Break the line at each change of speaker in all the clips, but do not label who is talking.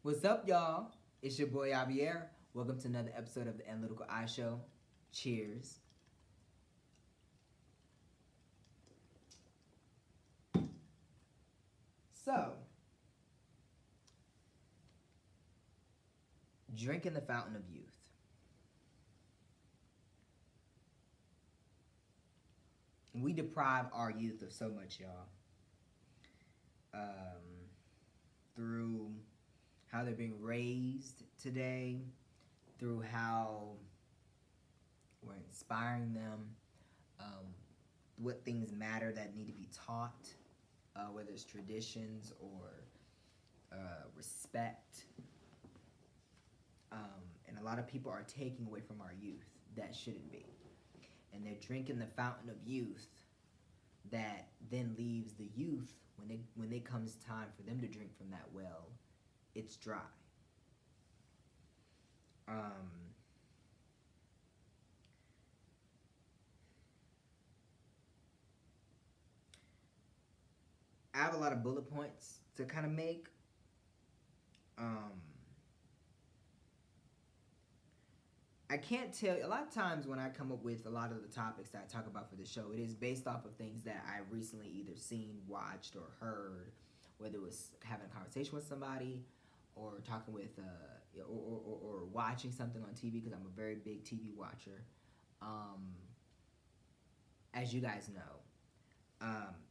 What's up, y'all? It's your boy Javier. Welcome to another episode of the Analytical Eye Show. Cheers. So, drinking the fountain of youth. We deprive our youth of so much, y'all. Through how they're being raised today, through how we're inspiring them, what things matter that need to be taught, whether it's traditions or respect. And a lot of people are taking away from our youth that shouldn't be. And they're drinking the fountain of youth that then leaves the youth, when it comes time for them to drink from that well, it's dry. I have a lot of bullet points to kind of make. I can't tell. A lot of times when I come up with a lot of the topics that I talk about for the show, it is based off of things that I recently either seen, watched, or heard, whether it was having a conversation with somebody, or talking with, or watching something on TV, because I'm a very big TV watcher, as you guys know.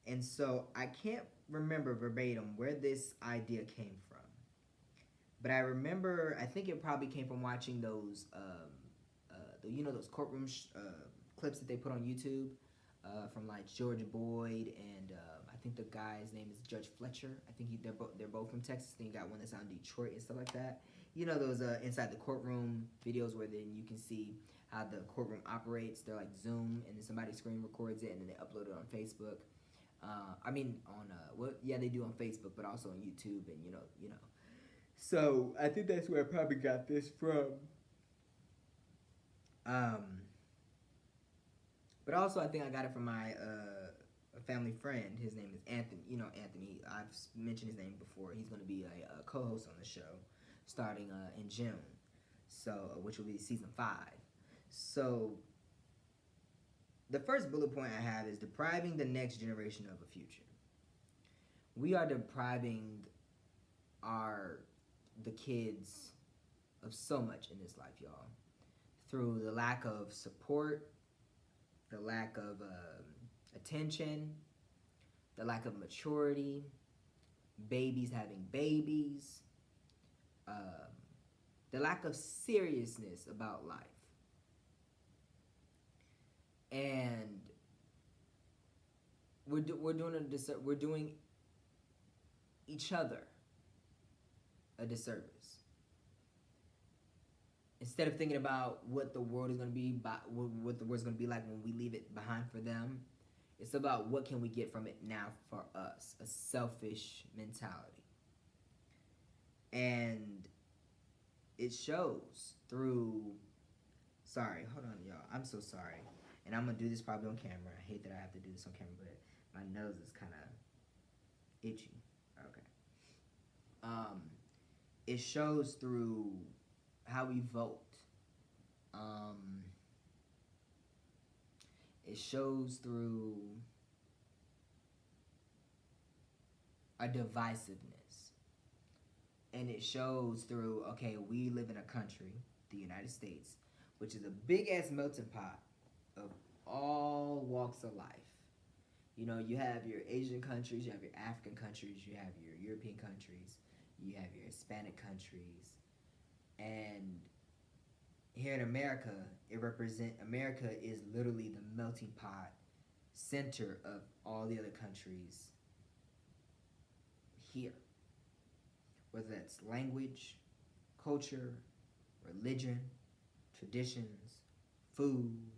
And so I can't remember verbatim where this idea came from, but I remember, I think it probably came from watching those those courtroom clips that they put on YouTube, from like George Boyd and I think the guy's name is Judge Fletcher. I think they're both from Texas. Then you got one that's out in Detroit and stuff like that. You know those inside the courtroom videos where then you can see how the courtroom operates. They're like Zoom, and then somebody screen records it and then they upload it on Facebook. They do on Facebook, but also on YouTube, and you know. So I think that's where I probably got this from. But also I think I got it from my a family friend. His name is Anthony. You know Anthony. I've mentioned his name before. He's going to be a co-host on the show starting in June, so which will be season 5. So the first bullet point I have is depriving the next generation of a future. We are depriving the kids of so much in this life, y'all, through the lack of support, the lack of attention, the lack of maturity, babies having babies, the lack of seriousness about life. And we're doing each other a disservice. Instead of thinking about what the world is going to be, what the world's going to be like when we leave it behind for them, it's about what can we get from it now for us, a selfish mentality. And it shows through, sorry, hold on, y'all, I'm so sorry. And I'm going to do this probably on camera. I hate that I have to do this on camera, but my nose is kind of itchy. Okay. It shows through how we vote. It shows through a divisiveness. And it shows through, okay, we live in a country, the United States, which is a big-ass melting pot of all walks of life. You know, you have your Asian countries, you have your African countries, you have your European countries, you have your Hispanic countries, and here in America, America is literally the melting pot center of all the other countries here. Whether that's language, culture, religion, traditions, food,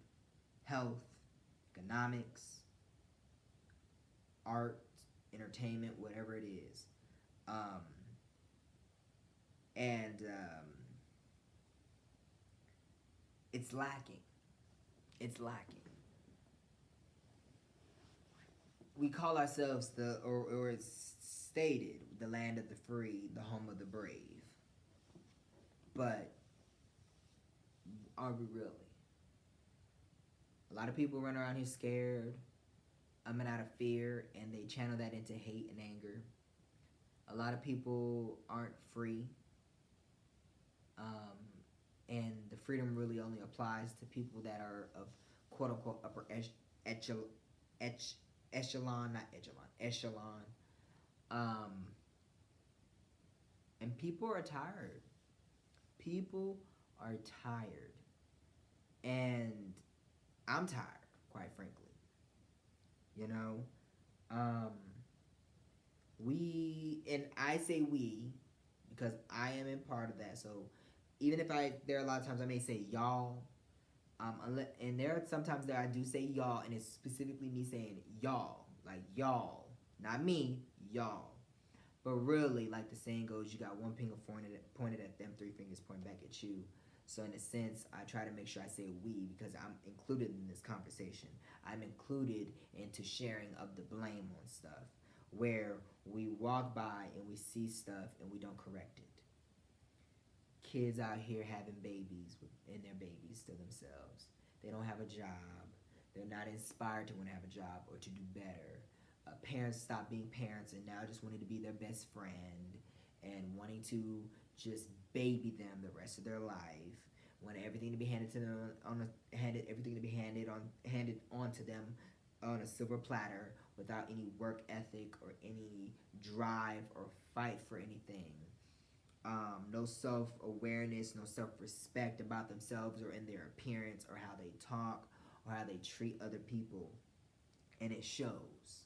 health, economics, art, entertainment, whatever it is. It's lacking. It's lacking. We call ourselves or it's stated, the land of the free, the home of the brave. But are we really? A lot of people run around here scared, and out of fear, and they channel that into hate and anger. A lot of people aren't free, um, and the freedom really only applies to people that are of quote unquote upper echelon, not echelon. Um, and people are tired. People are tired, and I'm tired, quite frankly. You know, um, and I say we because I am in part of that. So even if there are a lot of times I may say y'all, and there are sometimes that I do say y'all, and it's specifically me saying y'all, like y'all, not me, y'all. But really, like the saying goes, you got one finger pointed at them, three fingers pointing back at you. So in a sense, I try to make sure I say we because I'm included in this conversation. I'm included into sharing of the blame on stuff where we walk by and we see stuff and we don't correct it. Kids out here having babies and they're babies to themselves. They don't have a job. They're not inspired to want to have a job or to do better. Parents stop being parents and now just wanting to be their best friend and wanting to just baby them the rest of their life. Want everything to be handed to them everything to be handed on to them on a silver platter without any work ethic or any drive or fight for anything. No self-awareness, no self-respect about themselves or in their appearance or how they talk or how they treat other people. And it shows.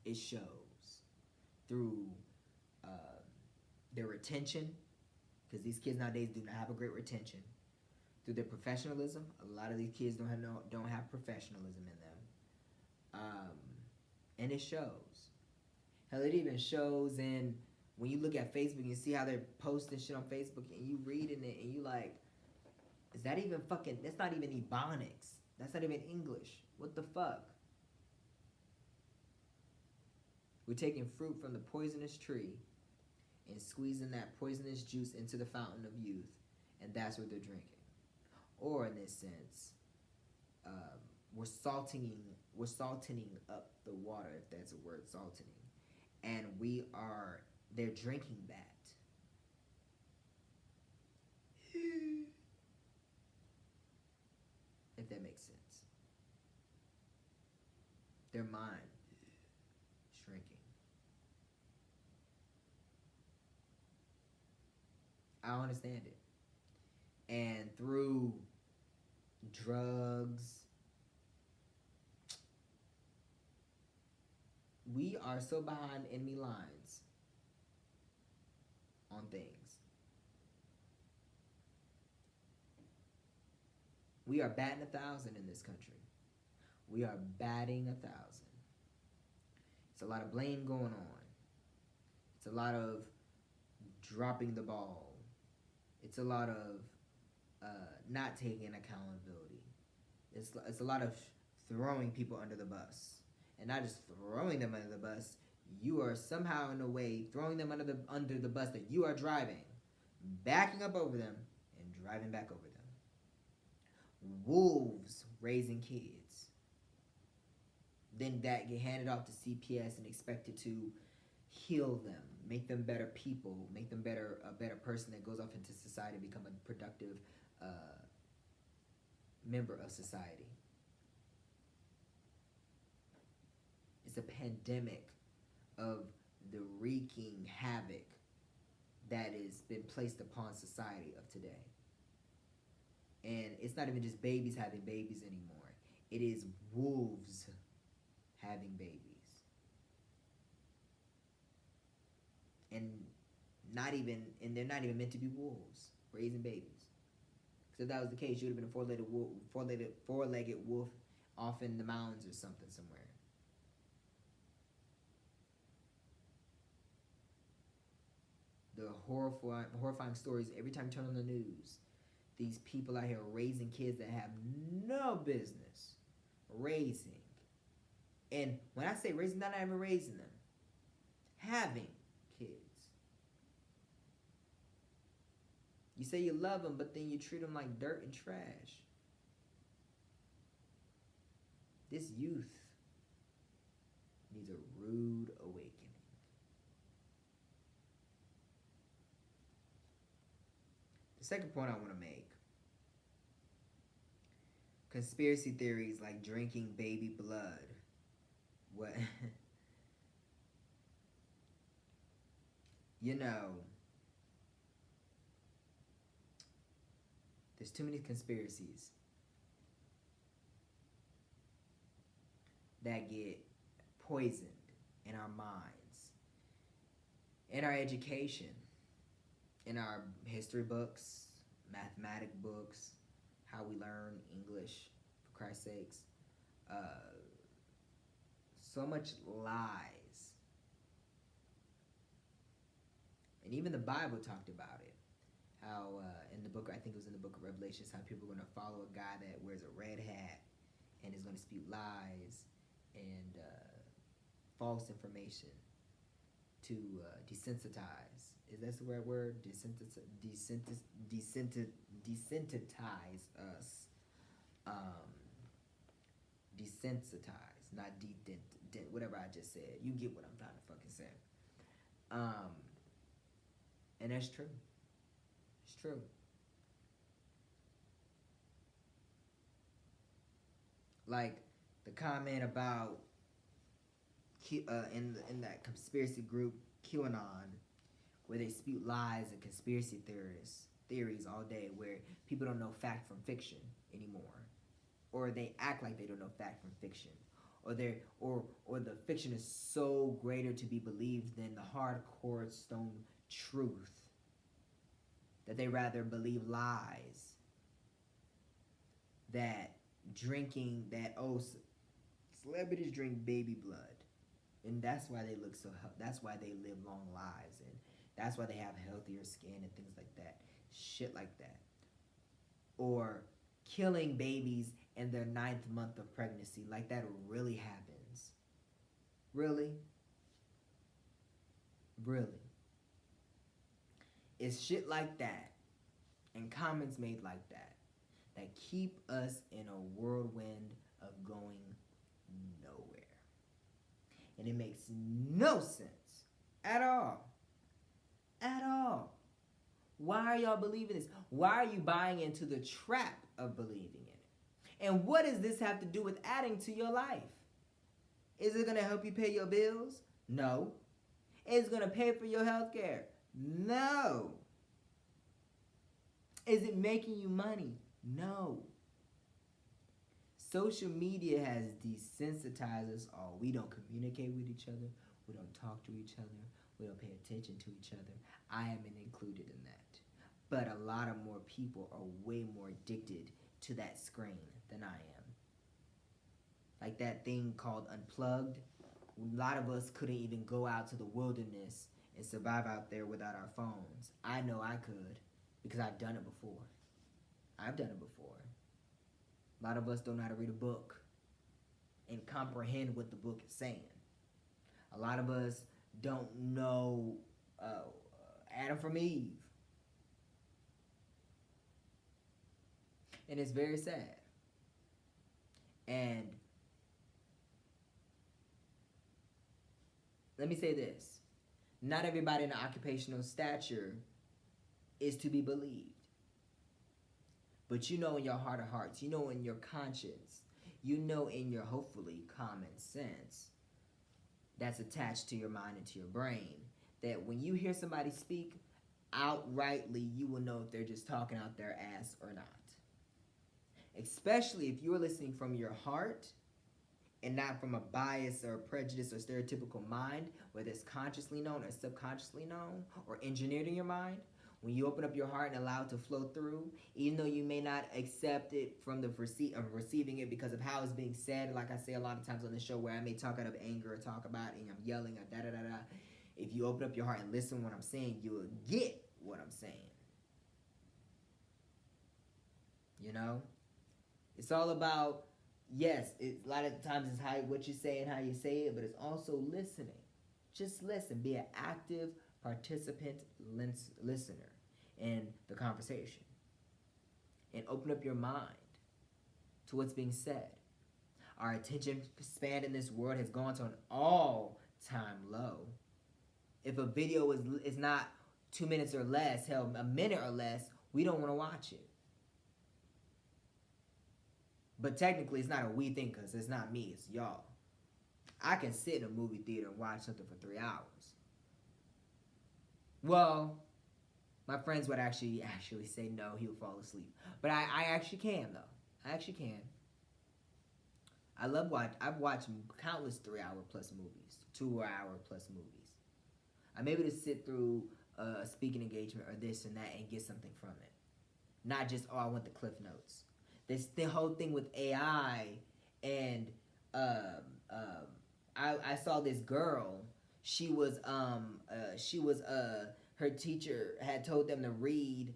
It shows through their retention, because these kids nowadays do not have a great retention. Through their professionalism, a lot of these kids don't have professionalism in them, and it shows. Hell, it even shows in when you look at Facebook and you see how they're posting shit on Facebook and you reading it and you like, is that even fucking? That's not even Ebonics. That's not even English. What the fuck? We're taking fruit from the poisonous tree and squeezing that poisonous juice into the fountain of youth, and that's what they're drinking. Or in this sense, we're salting up the water, if that's a word, salting, and they're drinking that. If that makes sense. Their mind shrinking. I don't understand it. And through drugs, we are so behind enemy lines on things. We are batting 1,000 in this country. We are batting 1,000. It's a lot of blame going on. It's a lot of dropping the ball. It's a lot of not taking accountability. It's a lot of throwing people under the bus. And not just throwing them under the bus, you are somehow in a way throwing them under the bus that you are driving, backing up over them, and driving back over them. Wolves raising kids. Then that get handed off to CPS and expected to heal them, make them better people, make them a better person that goes off into society, become a productive member of society. It's a pandemic of the wreaking havoc that has been placed upon society of today. And it's not even just babies having babies anymore. It is wolves having babies. And they're not even meant to be wolves raising babies. Because if that was the case, you would have been a four-legged wolf off in the mountains or something somewhere. The horrifying stories every time you turn on the news. These people out here raising kids that have no business raising. And when I say raising, not even raising them, having kids. You say you love them, but then you treat them like dirt and trash. This youth needs a rude awakening. The second point I want to make, conspiracy theories like drinking baby blood. What? You know, there's too many conspiracies that get poisoned in our minds, in our education, in our history books, mathematic books, how we learn English, for Christ's sakes. So much lies. And even the Bible talked about it. How in the book, I think it was in the book of Revelations, how people are going to follow a guy that wears a red hat and is going to spew lies and false information to desensitize. Is that the right word? Desensitize us. Desensitize, not whatever I just said. You get what I'm trying to fucking say. And that's true. It's true. Like the comment about in that conspiracy group QAnon, where they spew lies and conspiracy theories all day, where people don't know fact from fiction anymore, or they act like they don't know fact from fiction, or the fiction is so greater to be believed than the hardcore stone truth that they rather believe lies that drinking that celebrities drink baby blood and that's why they look so that's why they live long lives and that's why they have healthier skin and things like that, shit like that, or killing babies in their 9th month of pregnancy, like that really happens. Really it's shit like that and comments made like that that keep us in a whirlwind of going nowhere. And it makes no sense at all. At all. Why are y'all believing this? Why are you buying into the trap of believing in it? And what does this have to do with adding to your life? Is it going to help you pay your bills? No. Is it going to pay for your health care? No. Is it making you money? No. Social media has desensitized us all. We don't communicate with each other. We don't talk to each other. We don't pay attention to each other. I am included in that. But a lot of more people are way more addicted to that screen than I am. Like that thing called Unplugged. A lot of us couldn't even go out to the wilderness and survive out there without our phones. I know I could because I've done it before. I've done it before. A lot of us don't know how to read a book and comprehend what the book is saying. A lot of us don't know Adam from Eve. And it's very sad. And let me say this. Not everybody in the occupational stature is to be believed. But you know in your heart of hearts, you know in your conscience, you know in your hopefully common sense that's attached to your mind and to your brain, that when you hear somebody speak outrightly, you will know if they're just talking out their ass or not. Especially if you're listening from your heart and not from a bias or prejudice or stereotypical mind, whether it's consciously known or subconsciously known or engineered in your mind. When you open up your heart and allow it to flow through, even though you may not accept it from the receiving it because of how it's being said, like I say a lot of times on the show where I may talk out of anger or talk about it and I'm yelling or da-da-da-da. If you open up your heart and listen to what I'm saying, you will get what I'm saying. You know? It's all about, yes, a lot of times it's what you say and how you say it, but it's also listening. Just listen. Be an active participant listener. in the conversation and open up your mind to what's being said. Our attention span in this world has gone to an all-time low. If a video is not 2 minutes or less, hell, a minute or less, we don't want to watch it. But technically, it's not a we thing because it's not me, it's y'all. I can sit in a movie theater and watch something for 3 hours. Well, my friends would actually say no, he would fall asleep. But I actually can, though. I actually can. I've watched countless 3-hour plus movies, 2-hour plus movies. I'm able to sit through a speaking engagement or this and that and get something from it. Not just, oh, I want the cliff notes. This the whole thing with AI and I saw this girl. She was her teacher had told them to read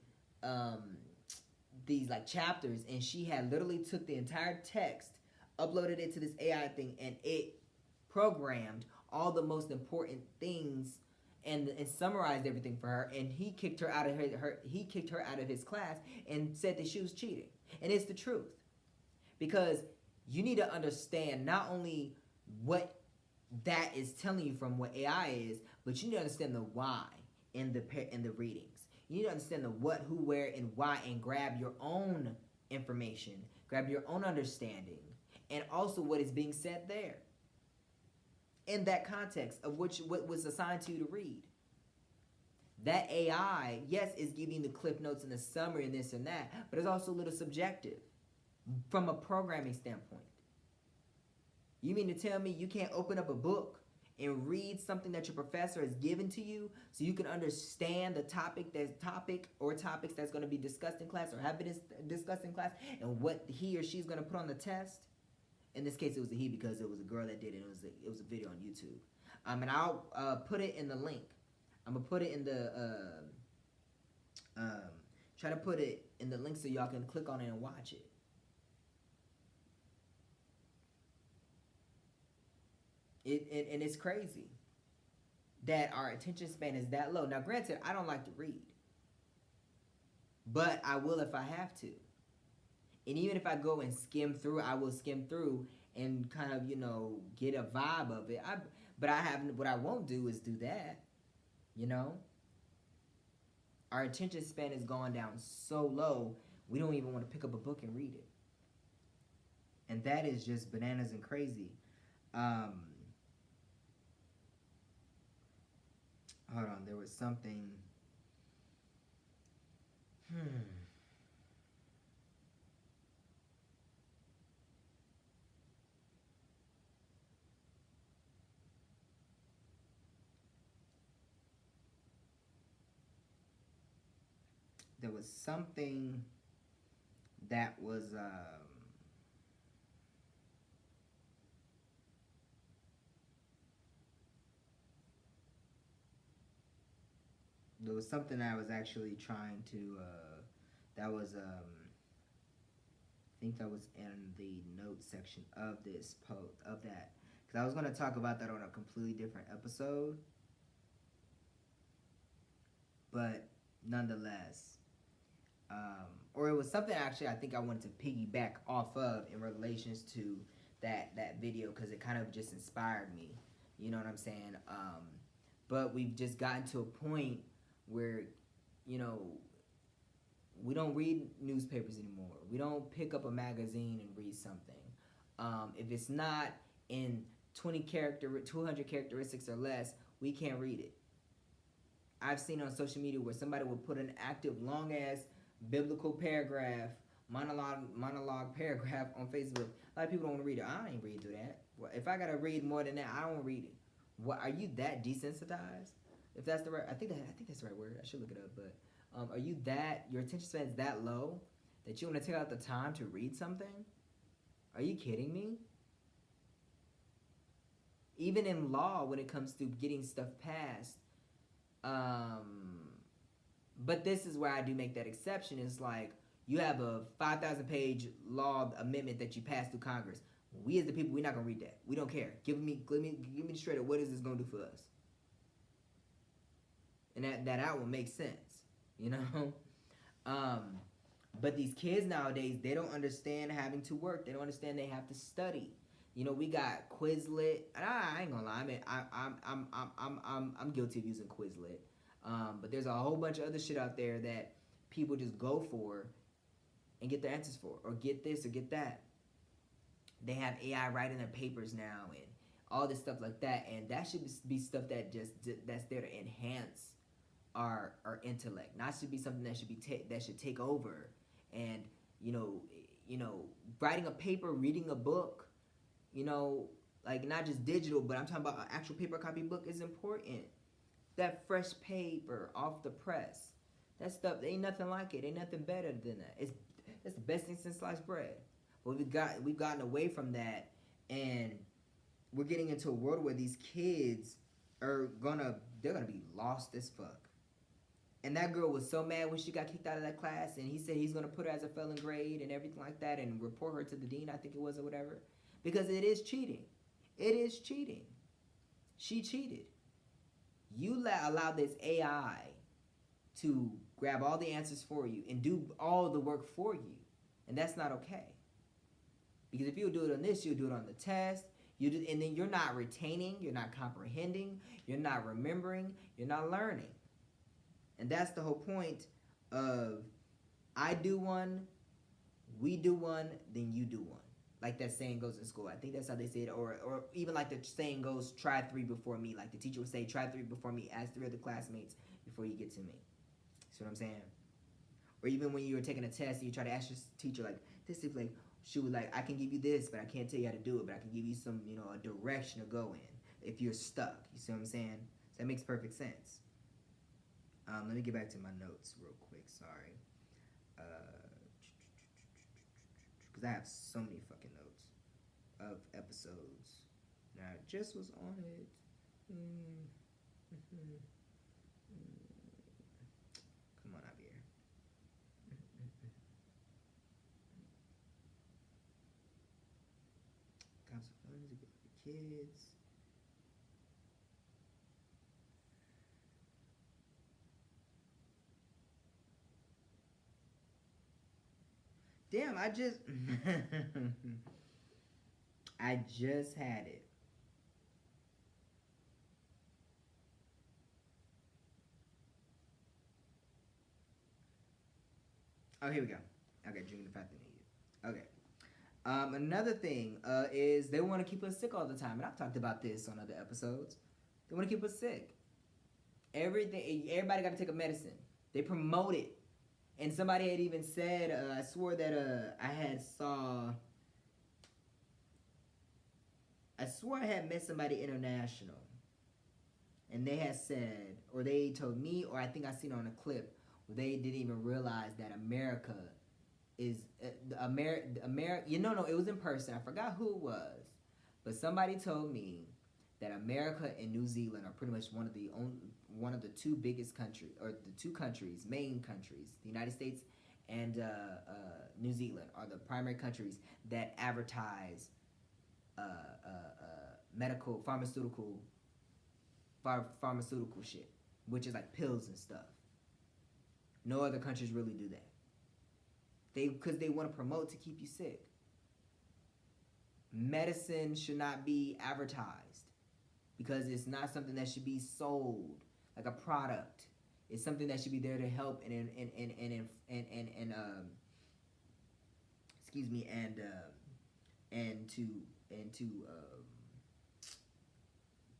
these like chapters, and she had literally took the entire text, uploaded it to this AI thing, and it programmed all the most important things and summarized everything for her. And he kicked her out of his class and said that she was cheating. And it's the truth, because you need to understand not only what that is telling you from what AI is, but you need to understand the why in the readings. You need to understand the what, who, where, and why, and grab your own information, grab your own understanding, and also what is being said there in that context of what was assigned to you to read. That AI, yes, is giving the cliff notes and the summary and this and that, but it's also a little subjective from a programming standpoint. You mean to tell me you can't open up a book and read something that your professor has given to you so you can understand the topic or topics that's going to be discussed in class or have been discussed in class, and what he or she's going to put on the test? In this case, it was a he because it was a girl that did it. It was a video on YouTube. And I'll put it in the link. I'm gonna put it in the try to put it in the link so y'all can click on it and watch it. And it's crazy that our attention span is that low. Now, granted, I don't like to read, but I will if I have to. And even if I go and skim through, I will skim through and kind of, get a vibe of it. But what I won't do is do that. Our attention span has gone down so low, we don't even want to pick up a book and read it. And that is just bananas and crazy. Hold on, there was something. There was something that was there was something I was actually trying to that was I think that was in the notes section of this post of that, because I was going to talk about that on a completely different episode, but nonetheless, or it was something actually I think I wanted to piggyback off of in relations to that video, because it kind of just inspired me. You know what I'm saying? But we've just gotten to a point where, we don't read newspapers anymore. We don't pick up a magazine and read something. If it's not in 200 characteristics or less, we can't read it. I've seen on social media where somebody will put an active, long-ass biblical paragraph, monologue paragraph on Facebook. A lot of people don't want to read it. I ain't read through that. Well, if I got to read more than that, I don't read it. What, are you that desensitized? If that's the right, I think that's the right word. I should look it up. But are you your attention span is that low that you want to take out the time to read something? Are you kidding me? Even in law, when it comes to getting stuff passed, but this is where I do make that exception. It's like you have a 5,000-page law amendment that you passed through Congress. We as the people, we're not gonna read that. We don't care. Give me straight up. What is this gonna do for us? And that will make sense. you know. Um, but these kids nowadays, they don't understand having to work. They don't understand they have to study. You know, we got Quizlet. And I ain't gonna lie. I mean, I'm guilty of using Quizlet. But there's a whole bunch of other shit out there that people just go for and get their answers for, or get this or get that. They have AI writing their papers now and all this stuff like that, and that should be stuff that just that's there to enhance our intellect. Not should be something that should be that should take over. And you know, you know, writing a paper, reading a book, you know, like not just digital, but I'm talking about an actual paper copy book is important. That fresh paper off the press, that stuff ain't nothing like it. Ain't nothing better than that. It's the best thing since sliced bread. But we've gotten away from that, and we're getting into a world where these kids they're gonna be lost as fuck. And that girl was so mad when she got kicked out of that class, and he said he's gonna put her as a failing grade and everything like that, and report her to the dean, I think it was, or whatever, because it is cheating. It is cheating. She cheated. You allow this AI to grab all the answers for you and do all the work for you, and that's not okay. Because if you do it on this, you'll do it on the test. And then you're not retaining, you're not comprehending, you're not remembering, you're not learning. And that's the whole point of I do one, we do one, then you do one. Like that saying goes in school. I think that's how they say it. Or even like the saying goes, try three before me. Like the teacher would say, try three before me, ask three other classmates before you get to me. See what I'm saying? Or even when you were taking a test and you try to ask your teacher, like, this is like, she was like, I can give you this, but I can't tell you how to do it, but I can give you some, you know, a direction to go in if you're stuck. You see what I'm saying? So that makes perfect sense. Let me get back to my notes real quick. Sorry. Because I have so many fucking notes of episodes. Now, I just was on it. Come on, Javier. Got some funds to get the kids. Damn, I just had it. Oh, here we go. Okay, drinking the fact that I needed. Okay. Another thing is they want to keep us sick all the time, and I've talked about this on other episodes. They want to keep us sick. Everybody got to take a medicine. They promote it, and somebody had even said, I swore that I swore I had met somebody international, and they had said, or they told me, or I think I seen it on a clip where they didn't even realize that America is America. You know, no, it was in person. I forgot who it was, but somebody told me that America and New Zealand are pretty much one of the two biggest countries, or the two countries, main countries. The United States and New Zealand are the primary countries that advertise medical, pharmaceutical shit, which is like pills and stuff. No other countries really do that. Because they want to promote to keep you sick. Medicine should not be advertised because it's not something that should be sold like a product. It's something that should be there to help excuse me, and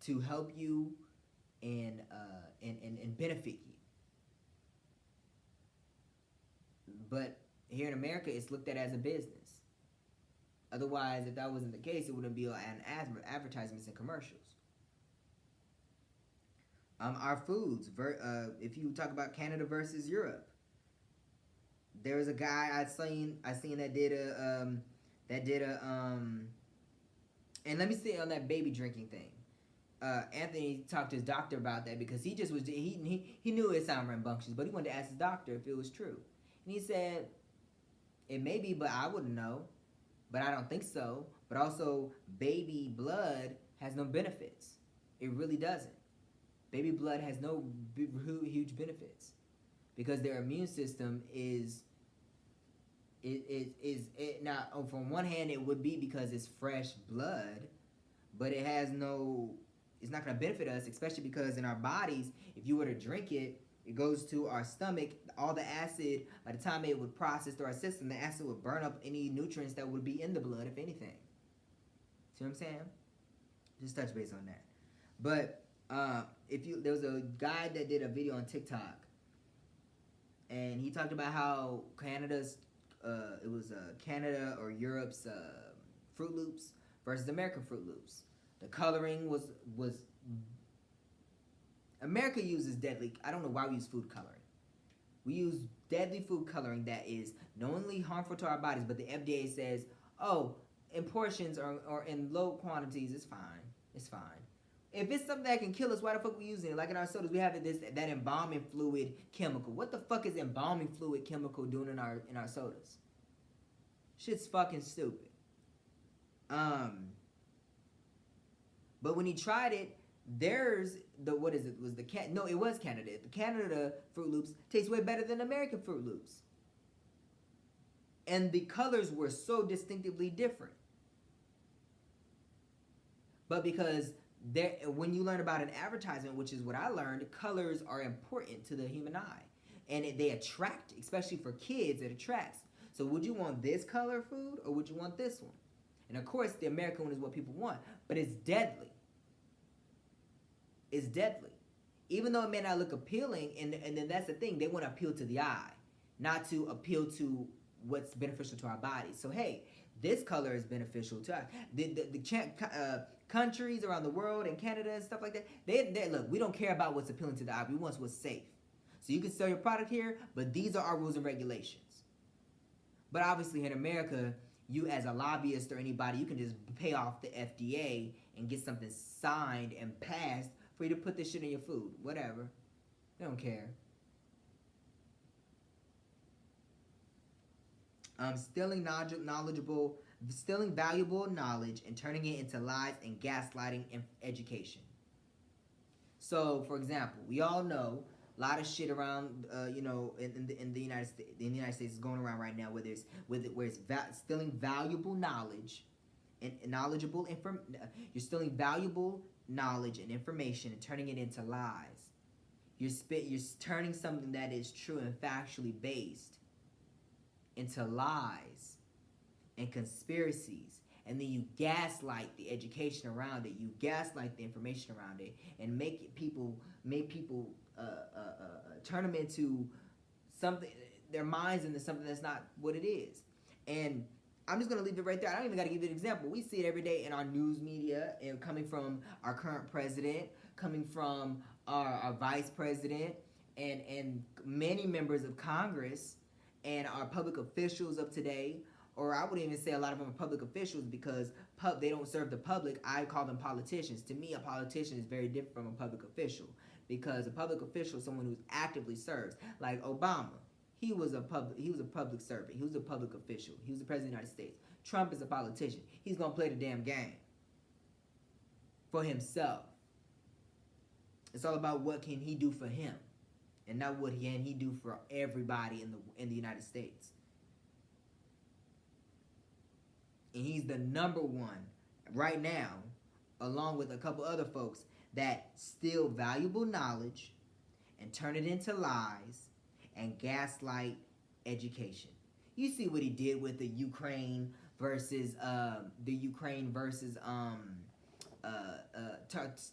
to help you and benefit you. But here in America, it's looked at as a business. Otherwise, if that wasn't the case, it wouldn't be an advertisements and commercials. Our foods. If you talk about Canada versus Europe, there was a guy I seen that did a and let me say on that baby drinking thing. Anthony talked to his doctor about that because he just was he knew it sounded rambunctious, but he wanted to ask his doctor if it was true, and he said it may be, but I wouldn't know. But I don't think so. But also, baby blood has no benefits. It really doesn't. Baby blood has no huge benefits because their immune system is now, from one hand it would be because it's fresh blood, but it has no, it's not going to benefit us, especially because in our bodies, if you were to drink it, it goes to our stomach. All the acid, by the time it would process through our system, the acid would burn up any nutrients that would be in the blood, if anything. See what I'm saying? Just touch base on that. But there was a guy that did a video on TikTok, and he talked about how Canada's Canada or Europe's Fruit Loops versus American Fruit Loops. The coloring was America uses deadly. I don't know why we use food coloring. We use deadly food coloring that is knowingly harmful to our bodies, but the FDA says, oh, in portions or in low quantities, it's fine. It's fine. If it's something that can kill us, why the fuck are we using it? Like in our sodas, we have that embalming fluid chemical. What the fuck is embalming fluid chemical doing in our sodas? Shit's fucking stupid. But when he tried it, it was Canada. The Canada Fruit Loops taste way better than American Fruit Loops. And the colors were so distinctively different. But because when you learn about an advertisement, which is what I learned, colors are important to the human eye. And they attract, especially for kids, it attracts. So would you want this color food or would you want this one? And of course, the American one is what people want. But it's deadly. It's deadly. Even though it may not look appealing, and then that's the thing, they want to appeal to the eye, not to appeal to what's beneficial to our bodies. So hey, this color is beneficial to us. The countries around the world and Canada and stuff like that, they look, we don't care about what's appealing to the eye. We want what's safe. So you can sell your product here, but these are our rules and regulations. But obviously in America, you as a lobbyist or anybody, you can just pay off the FDA and get something signed and passed for you to put this shit in your food. Whatever. They don't care. Stealing valuable knowledge and turning it into lies and gaslighting education. So, for example, we all know a lot of shit around, in the United States. In the United States is going around right now, where it's stealing valuable knowledge and knowledgeable you're stealing valuable knowledge and information and turning it into lies. You're turning something that is true and factually based into lies and conspiracies, and then you gaslight the education around it. You gaslight the information around it, and make people turn them into something, their minds into something that's not what it is. And I'm just gonna leave it right there. I don't even gotta give you an example. We see it every day in our news media, and coming from our current president, coming from our vice president, and many members of Congress, and our public officials of today. Or I wouldn't even say a lot of them are public officials, because they don't serve the public. I call them politicians. To me, a politician is very different from a public official, because a public official is someone who actively serves. Like Obama, he was a public servant. He was a public official. He was the president of the United States. Trump is a politician. He's gonna play the damn game for himself. It's all about what can he do for him, and not what can he do for everybody in the United States. And he's the number one right now, along with a couple other folks, that steal valuable knowledge and turn it into lies and gaslight education. You see what he did with the Ukraine versus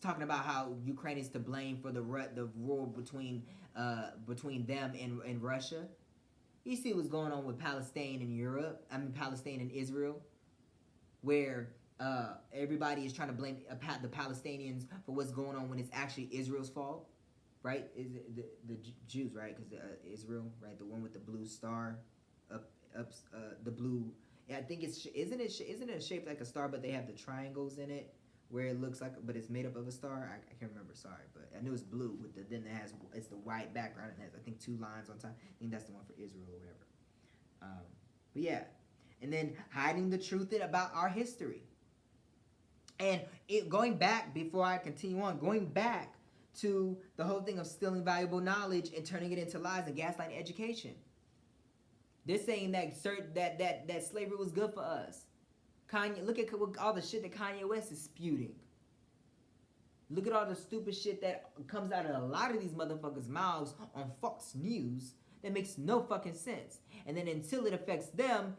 talking about how Ukraine is to blame for the war between them and Russia. You see what's going on with Palestine and Israel, where everybody is trying to blame the Palestinians for what's going on when it's actually Israel's fault, right? Is it the Jews, right? Because Israel, right, the one with the blue star, the blue. Yeah, I think isn't it shaped like a star, but they have the triangles in it where it looks like, but it's made up of a star. I can't remember. Sorry, but I knew it's blue with it's the white background and it has, I think, 2 lines on top. I think that's the one for Israel or whatever. But yeah. And then hiding the truth about our history. And going back, before I continue on, going back to the whole thing of stealing valuable knowledge and turning it into lies and gaslighting education. They're saying that slavery was good for us. Kanye, look at all the shit that Kanye West is spewing. Look at all the stupid shit that comes out of a lot of these motherfuckers' mouths on Fox News that makes no fucking sense. And then until it affects them,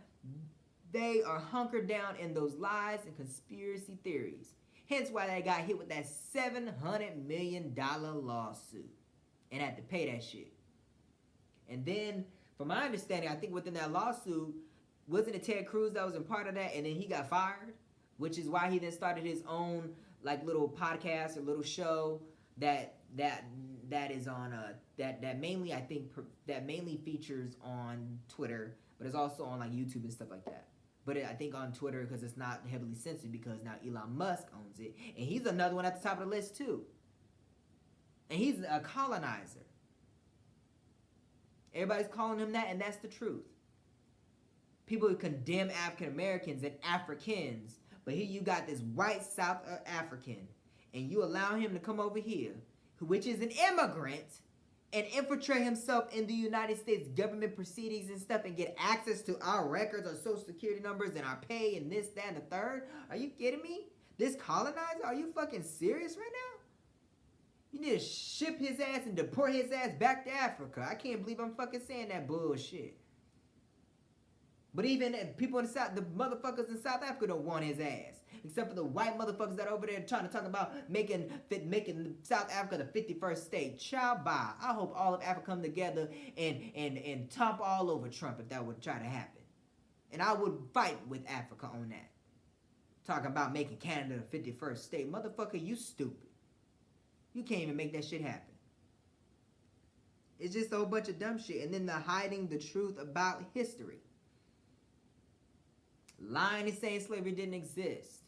they are hunkered down in those lies and conspiracy theories. Hence why they got hit with that $700 million lawsuit and had to pay that shit. And then, from my understanding, I think within that lawsuit, wasn't it Ted Cruz that was a part of that, and then he got fired, which is why he then started his own like little podcast or little show that is on that mainly I think that mainly features on Twitter, but it's also on like YouTube and stuff like that. But I think on Twitter because it's not heavily censored because now Elon Musk owns it, and he's another one at the top of the list too. And he's a colonizer. Everybody's calling him that, and that's the truth. People who condemn African Americans and Africans, but here you got this white South African, and you allow him to come over here, which is an immigrant, and infiltrate himself in the United States government proceedings and stuff and get access to our records, our social security numbers, and our pay, and this, that, and the third? Are you kidding me? This colonizer? Are you fucking serious right now? You need to ship his ass and deport his ass back to Africa. I can't believe I'm fucking saying that bullshit. But even people in the South, the motherfuckers in South Africa don't want his ass. Except for the white motherfuckers that are over there trying to talk about making South Africa the 51st state. Ciao, bye. I hope all of Africa come together and top all over Trump if that would try to happen. And I would fight with Africa on that. Talking about making Canada the 51st state. Motherfucker, you stupid. You can't even make that shit happen. It's just a whole bunch of dumb shit. And then the hiding the truth about history. Lying and saying slavery didn't exist.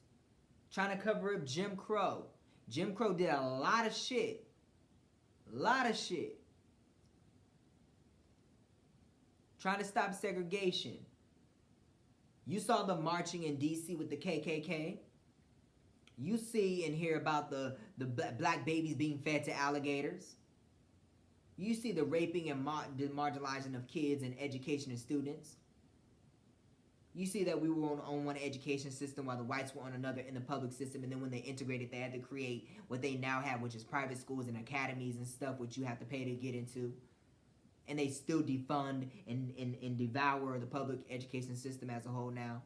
Trying to cover up Jim Crow. Jim Crow did a lot of shit. A lot of shit. Trying to stop segregation. You saw the marching in D.C. with the KKK. You see and hear about the black babies being fed to alligators. You see the raping and the marginalizing of kids and education of students. You see that we were on one education system while the whites were on another in the public system, and then when they integrated, they had to create what they now have, which is private schools and academies and stuff, which you have to pay to get into. And they still defund and devour the public education system as a whole now.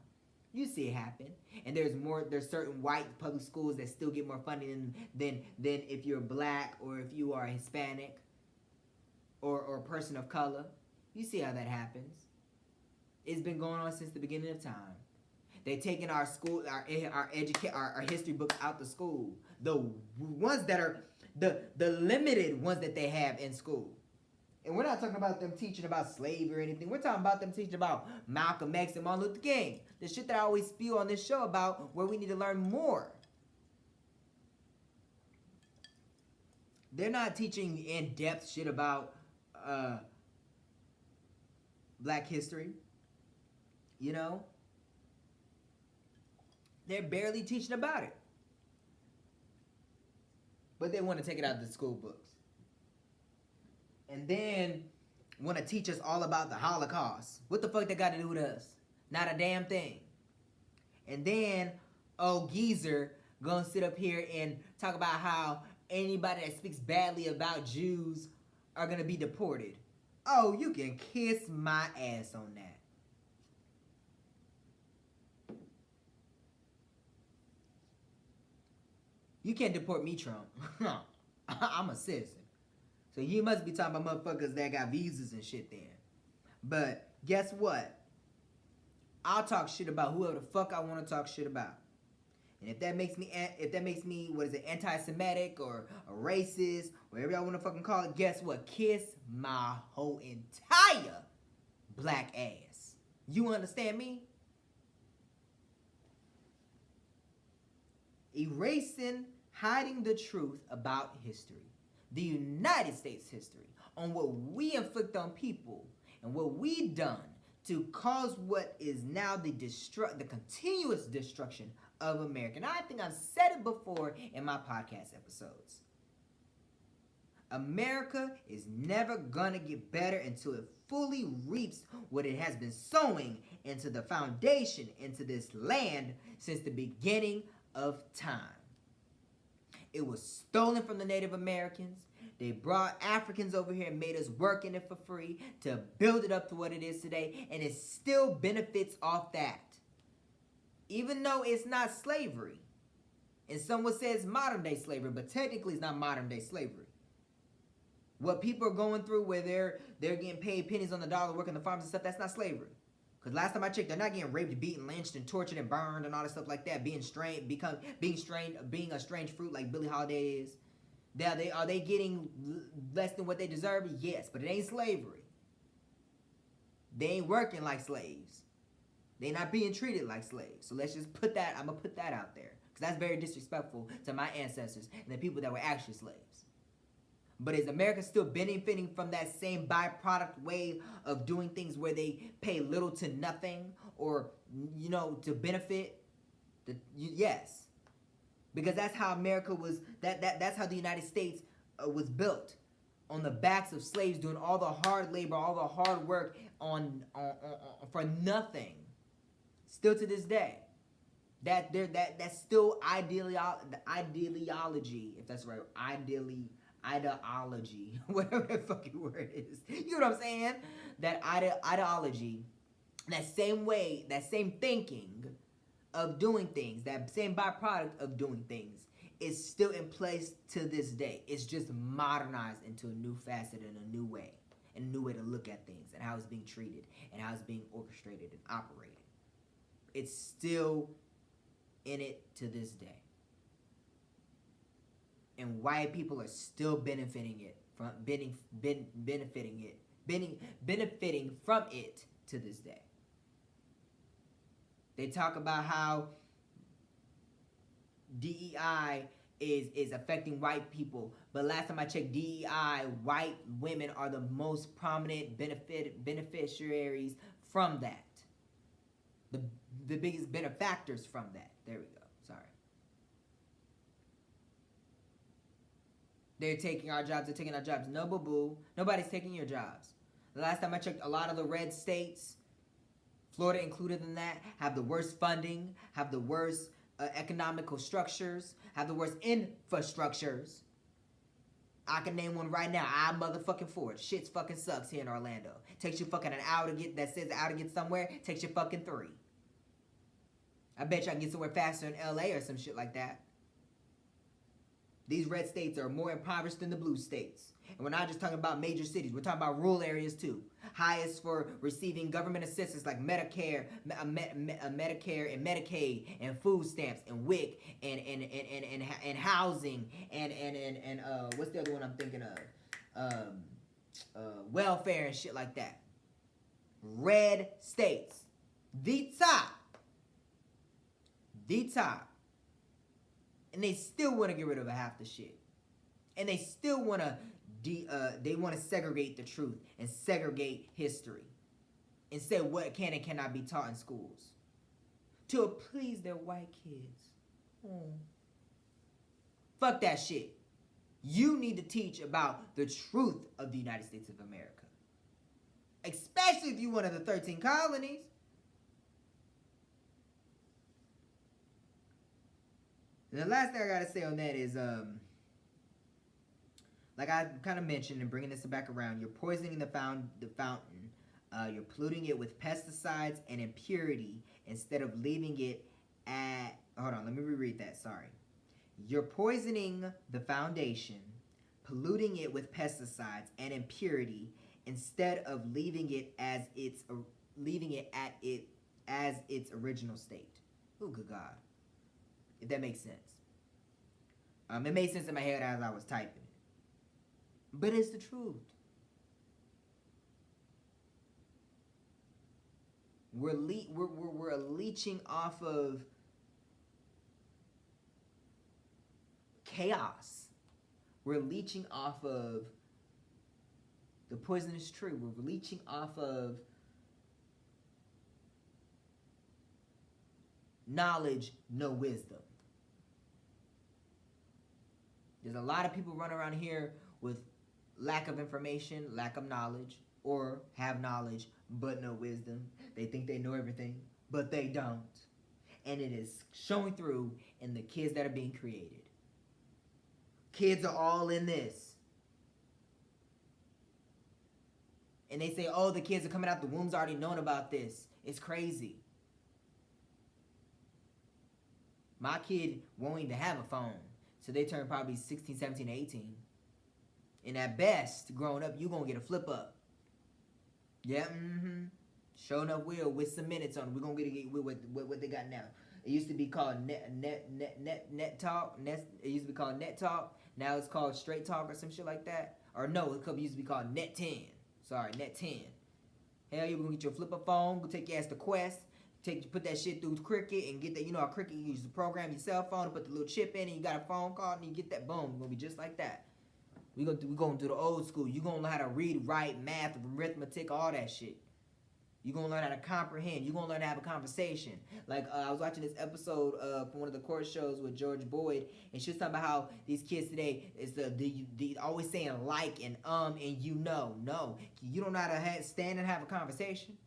You see it happen. And there's certain white public schools that still get more funding than if you're black or if you are Hispanic or a person of color. You see how that happens. It's been going on since the beginning of time. They're taking our school, our history books out the school. The ones that are the limited ones that they have in school. And we're not talking about them teaching about slavery or anything. We're talking about them teaching about Malcolm X and Martin Luther King. The shit that I always spew on this show about where we need to learn more. They're not teaching in-depth shit about black history. You know? They're barely teaching about it. But they want to take it out of the school books. And then want to teach us all about the Holocaust. What the fuck they got to do with us? Not a damn thing. And then, geezer gonna sit up here and talk about how anybody that speaks badly about Jews are gonna be deported. Oh, you can kiss my ass on that. You can't deport me, Trump. I'm a citizen. So you must be talking about motherfuckers that got visas and shit then. But guess what? I'll talk shit about whoever the fuck I want to talk shit about. And if that makes me, what is it, anti-Semitic or a racist, whatever y'all want to fucking call it, guess what? Kiss my whole entire black ass. You understand me? Erasing, hiding the truth about history. The United States history. On what we inflict on people and what we done to cause what is now the continuous destruction of America. And I think I've said it before in my podcast episodes. America is never gonna get better until it fully reaps what it has been sowing into the foundation, into this land since the beginning of time. It was stolen from the Native Americans. They brought Africans over here and made us work in it for free to build it up to what it is today, and it still benefits off that. Even though it's not slavery. And someone says modern day slavery, but technically it's not modern day slavery. What people are going through where they're getting paid pennies on the dollar working the farms and stuff, that's not slavery. Because last time I checked, they're not getting raped, beaten, lynched, and tortured and burned and all that stuff like that. Being a strange fruit like Billie Holiday is. Are they getting less than what they deserve? Yes, but it ain't slavery. They ain't working like slaves. They not being treated like slaves. So let's just put that, I'm going to put that out there. Because that's very disrespectful to my ancestors and the people that were actually slaves. But is America still benefiting from that same byproduct way of doing things where they pay little to nothing or, to benefit? Yes. Because that's how America was, that's how the United States was built. On the backs of slaves doing all the hard labor, all the hard work on for nothing. Still to this day. That's still ideology, if that's right. Ideology, whatever that fucking word is. You know what I'm saying? That ideology, that same way, that same thinking of doing things, that same byproduct of doing things is still in place to this day. It's just modernized into a new facet and a new way to look at things and how it's being treated and how it's being orchestrated and operated. It's still in it to this day. And white people are still benefiting from it to this day. They talk about how DEI is affecting white people, but last time I checked DEI, white women are the most prominent beneficiaries from that. The biggest benefactors from that. There we go. Sorry. They're taking our jobs. They're taking our jobs. No, boo-boo. Nobody's taking your jobs. The last time I checked, a lot of the red states, Florida included in that, have the worst funding, have the worst economical structures, have the worst infrastructures. I can name one right now. I motherfucking Ford. Shit fucking sucks here in Orlando. Takes you fucking an hour to get, that says an hour to get somewhere. Takes you fucking 3. I bet you I can get somewhere faster in LA or some shit like that. These red states are more impoverished than the blue states. And we're not just talking about major cities. We're talking about rural areas too. Highest for receiving government assistance like Medicare, Medicare and Medicaid and food stamps and WIC and housing and what's the other one I'm thinking of? Welfare and shit like that. Red states. The top. The top. And they still want to get rid of half the shit. And they still want to segregate the truth and segregate history. And say what can and cannot be taught in schools. To please their white kids. Fuck that shit. You need to teach about the truth of the United States of America. Especially if you're one of the 13 colonies. And the last thing I gotta say on that is, like I kind of mentioned, and bringing this back around, you're poisoning the fountain. You're polluting it with pesticides and impurity instead of leaving it at. Hold on, let me reread that. Sorry. You're poisoning the foundation, polluting it with pesticides and impurity instead of leaving it as its original state. Oh, good God. If that makes sense. It made sense in my head as I was typing it. But it's the truth. We're leeching off of chaos. We're leeching off of the poisonous tree. We're leeching off of knowledge, no wisdom. There's a lot of people running around here with lack of information, lack of knowledge, or have knowledge but no wisdom. They think they know everything, but they don't. And it is showing through in the kids that are being created. Kids are all in this. And they say, oh, the kids are coming out the wombs already knowing about this. It's crazy. My kid won't even have a phone. So they turn probably 16, 17, 18. And at best, growing up, you going to get a flip up. Yeah, Sure enough, with some minutes on it. We're going to get what they got now. It used to be called net talk. It used to be called net talk. Now it's called straight talk or some shit like that. Or no, it used to be called net 10. Sorry, net 10. Hell, you're going to get your flip up phone. Go take your ass to Quest. Put that shit through Cricket and get that. You know how Cricket, you use to program your cell phone and put the little chip in and you got a phone call and you get that. Boom. It's going to be just like that. We're going to do the old school. You're going to learn how to read, write, math, arithmetic, all that shit. You're going to learn how to comprehend. You're going to learn to have a conversation. Like, I was watching this episode from one of the court shows with George Boyd, and she was talking about how these kids today is the always saying like and you know. No. You don't know how to stand and have a conversation.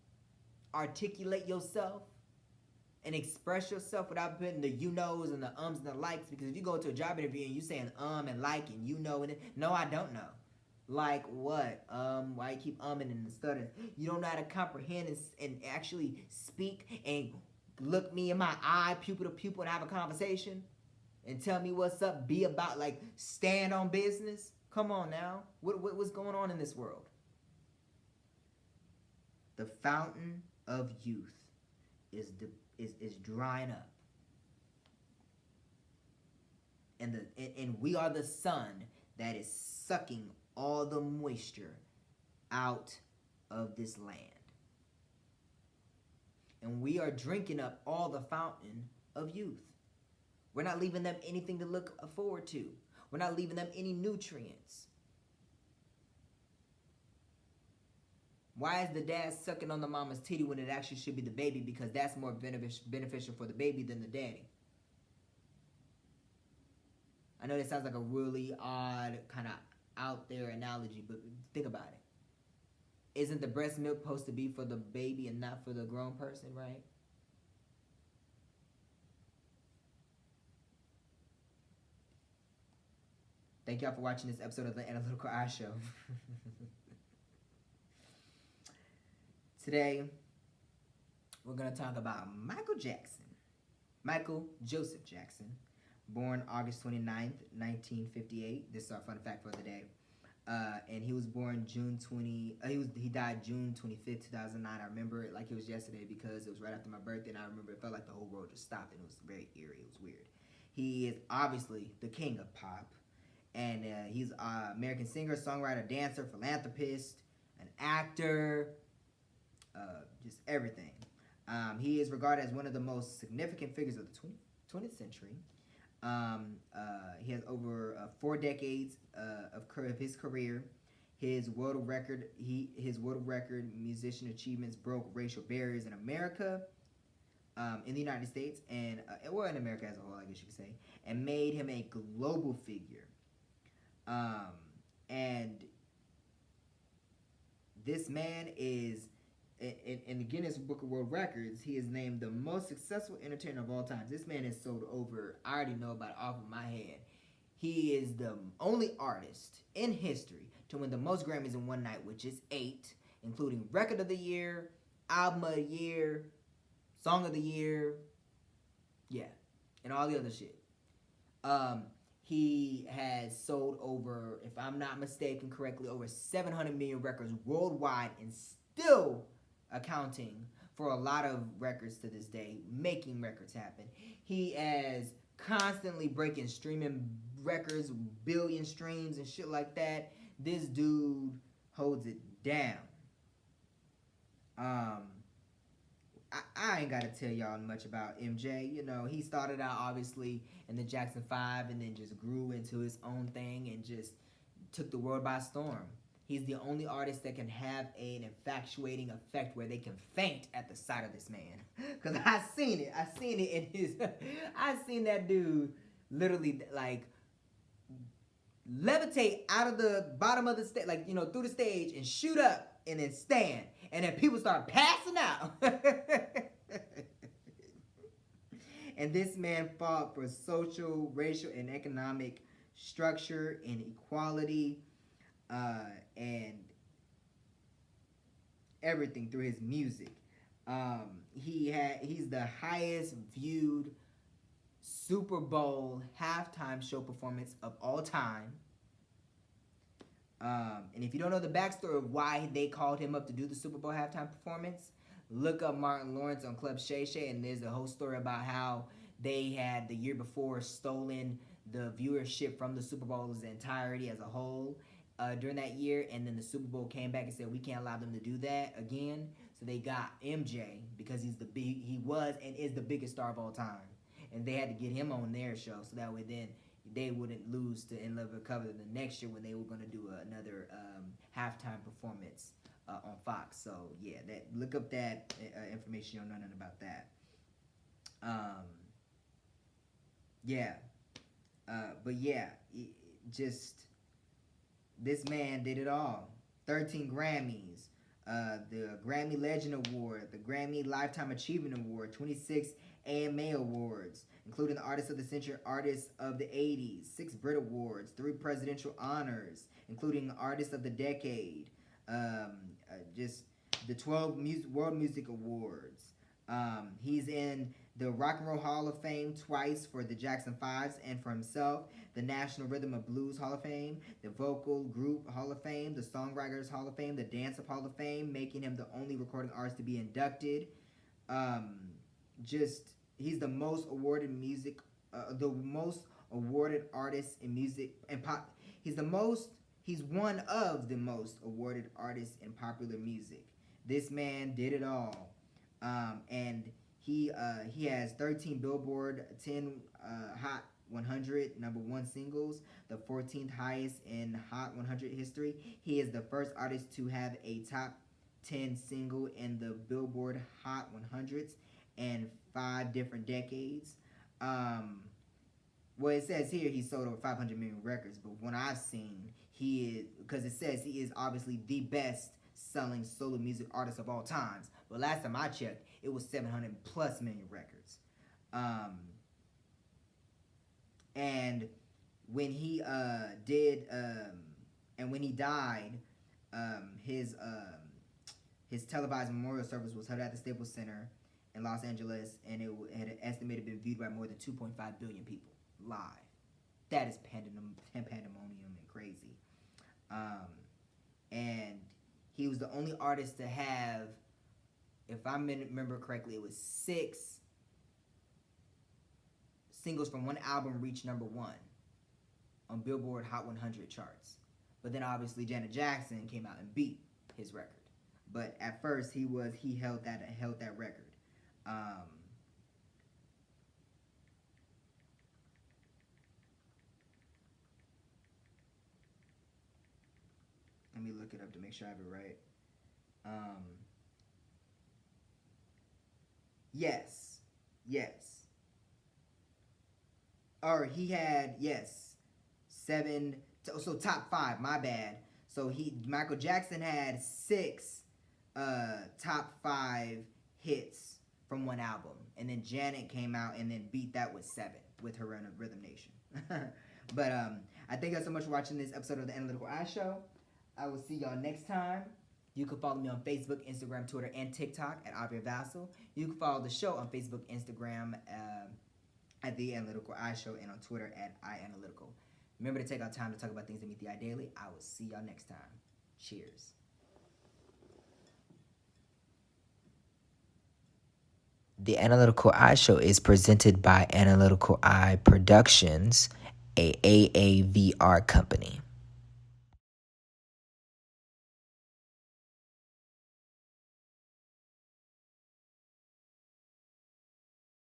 Articulate yourself and express yourself without putting the you knows and the ums and the likes. Because if you go to a job interview and you saying and like and you know and no, I don't know. Like what? Why you keep umming and stuttering? You don't know how to comprehend and actually speak and look me in my eye, pupil to pupil, and have a conversation and tell me what's up. Be about, like, stand on business. Come on now. What's going on in this world? The fountain of youth is drying up, and we are the sun that is sucking all the moisture out of this land. And we are drinking up all the fountain of youth. We're not leaving them anything to look forward to. We're not leaving them any nutrients. Why is the dad sucking on the mama's titty when it actually should be the baby? Because that's more beneficial for the baby than the daddy. I know that sounds like a really odd kind of out there analogy, but think about it. Isn't the breast milk supposed to be for the baby and not for the grown person, right? Thank y'all for watching this episode of the Analytical Eye Show. Today, we're going to talk about Michael Jackson. Michael Joseph Jackson, born August 29th, 1958. This is our fun fact for the day. And he was born he died June 25th, 2009. I remember it like it was yesterday because it was right after my birthday, and I remember it felt like the whole world just stopped, and it was very eerie. It was weird. He is obviously the king of pop, and he's an American singer, songwriter, dancer, philanthropist, an actor, just everything. He is regarded as one of the most significant figures of the 20th century. He has over 4 decades of his career. His world record musician achievements broke racial barriers in America, in the United States, and in America as a whole, I guess you could say, and made him a global figure. And this man is, in the Guinness Book of World Records, he is named the most successful entertainer of all time. This man has sold over, I already know about it off of my head. He is the only artist in history to win the most Grammys in one night, which is 8, including Record of the Year, Album of the Year, Song of the Year, yeah, and all the other shit. He has sold over, if I'm not mistaken correctly, over 700 million records worldwide, and still accounting for a lot of records to this day, making records happen. He is constantly breaking streaming records, billion streams and shit like that. This dude holds it down. I ain't gotta tell y'all much about MJ. You know, he started out obviously in the Jackson 5 and then just grew into his own thing and just took the world by storm. He's the only artist that can have an infatuating effect where they can faint at the sight of this man. Because I seen it in his... I seen that dude literally, like, levitate out of the bottom of the stage, like, through the stage and shoot up and then stand. And then people start passing out. And this man fought for social, racial, and economic structure and equality, and everything through his music. He's the highest viewed Super Bowl halftime show performance of all time. And if you don't know the backstory of why they called him up to do the Super Bowl halftime performance, look up Martin Lawrence on Club Shay Shay, and there's a whole story about how they had the year before stolen the viewership from the Super Bowl's entirety as a whole during that year, and then the Super Bowl came back and said we can't allow them to do that again. So they got MJ because he was and is the biggest star of all time, and they had to get him on their show so that way then they wouldn't lose to In Love with Color the next year when they were going to do another halftime performance on Fox. So yeah, look up that information. You don't know nothing about that. But yeah, just this man did it all. 13 Grammys, the Grammy Legend Award, the Grammy Lifetime Achievement Award, 26 AMA Awards, including the Artist of the Century, Artist of the 80s, 6 Brit Awards, 3 Presidential Honors, including Artist of the Decade, just the 12 World Music Awards. He's in the Rock and Roll Hall of Fame twice for the Jackson 5s and for himself, the National Rhythm and Blues Hall of Fame, the Vocal Group Hall of Fame, the Songwriters Hall of Fame, the Dance Up Hall of Fame, making him the only recording artist to be inducted. He's the most awarded the most awarded artist in music and pop. He's one of the most awarded artists in popular music. This man did it all. And he has 13 Billboard 10 Hot 100 #1 singles, the 14th highest in Hot 100 history. He is the first artist to have a top 10 single in the Billboard Hot 100s in 5 different decades. Well, it says here he sold over 500 million records, but when I've seen, because it says he is obviously the best selling solo music artist of all times. But last time I checked, it was 700 plus million records. And when he when he died, his televised memorial service was held at the Staples Center in Los Angeles, and it had estimated been viewed by more than 2.5 billion people live. That is pandemonium and crazy. And he was the only artist to have, if I remember correctly, it was 6 singles from one album reach #1 on Billboard Hot 100 charts. But then obviously Janet Jackson came out and beat his record. But at first he held that record. Let me look it up to make sure I have it right. Yes. Or he had, 7. So top 5. My bad. So Michael Jackson had 6 top 5 hits from one album, and then Janet came out and then beat that with 7 with her Rhythm Nation. But I thank you so much for watching this episode of the Analytical Eye Show. I will see y'all next time. You can follow me on Facebook, Instagram, Twitter, and TikTok at Avia Vassal. You can follow the show on Facebook, Instagram, at The Analytical Eye Show, and on Twitter at iAnalytical. Remember to take our time to talk about things that meet the eye daily. I will see y'all next time. Cheers. The Analytical Eye Show is presented by Analytical Eye Productions, a AAVR company.